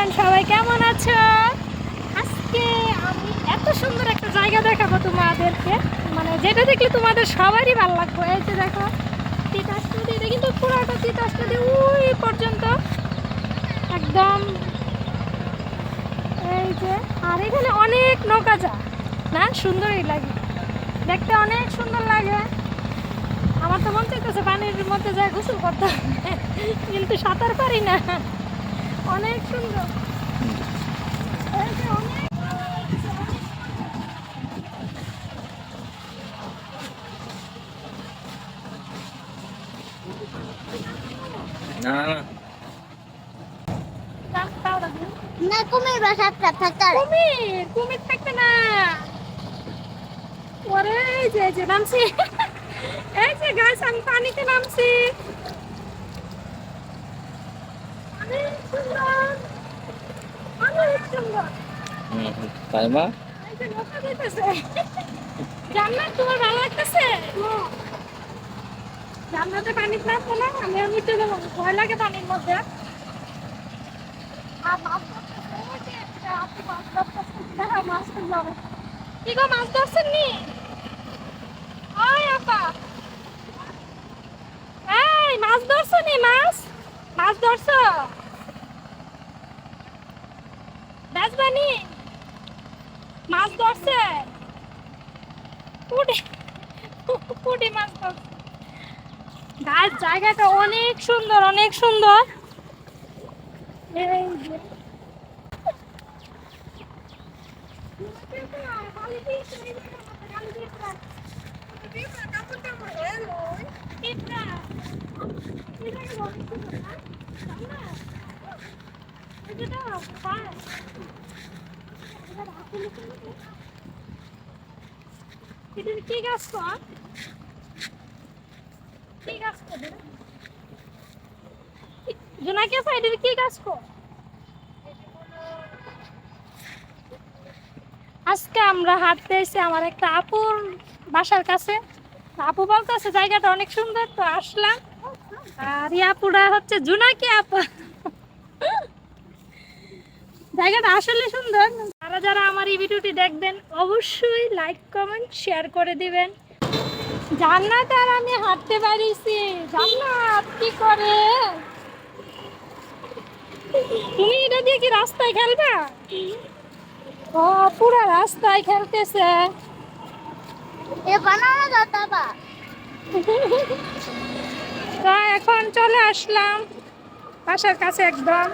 Everyone, সবাই কেমন আছো? আজকে আমি এত সুন্দর একটা জায়গা দেখাবো তোমাদেরকে, মানে যেটা দেখলে তোমাদের সবারই ভালো লাগবে। এই যে দেখো তিতাস নদী, এটা কিন্তু পুরোটা তিতাস নদী ওই পর্যন্ত একদম। এই যে আর এখানে অনেক নৌকা যায় না, সুন্দরই লাগে দেখতে, অনেক সুন্দর লাগে। আমার তো মন চাইতেছে পানির মধ্যে যায় গোসল করতে, কিন্তু সাঁতার পারি না। অনেক সুন্দর। এই যে অনেক না না না কুমির বা সাতটা থাকার কুমির কুমির থাকবে না। ওরে এই যে নামছি, এই যে গাছ, আমি পানিতে নামছি। অনেক সুন্দর, অনেক সুন্দর। তাই মা এই যে নৌকা যাইতেছে। জান্নাত, তোমার ভালো লাগতেছে? জান্নাতে পানিতে নামবো না, আমি উঠে যাবো, ভয় লাগে পানির মধ্যে। আর মাছ ধরতেছে, ওই যে আপু মাছ ধরতেছে, দেখা মাছ ধরতে যাবে। কি গো, মাছ ধরছেন নি? ওই আপা, এই মাছ ধরছো নি? মাছ মাছ ধরছো? বেচবানি? মাছ ধরছে? পুটি, পুটি মাছ ধরছে। গাছ, জায়গাটা অনেক সুন্দর, অনেক সুন্দর। এই যে কি গাছ? কি গাছ? জোনাকি সাইডের কি গাছ? আজকে আমরা হাঁটতে এসে আমার একটা আপুর বাসার কাছে। আপু বলতেছে জায়গাটা অনেক সুন্দর, তো আসলাম। আর এই আপুরা হচ্ছে জোনাকি আপু। জায়গাটা আসলে সুন্দর। যারা যারা আমার এই ভিডিওটি দেখবেন অবশ্যই লাইক কমেন্ট শেয়ার করে দিবেন। জান্নাত আর আমি হাঁটতে পারিছি। জান্নাত কি করে? তুমি এটা দিয়ে কি রাস্তায় খেলবা? ও, পুরো রাস্তায় খেলতেছে। এ বানানো যাতা বা তো এখন চলে আসলাম বাসার কাছে একদম।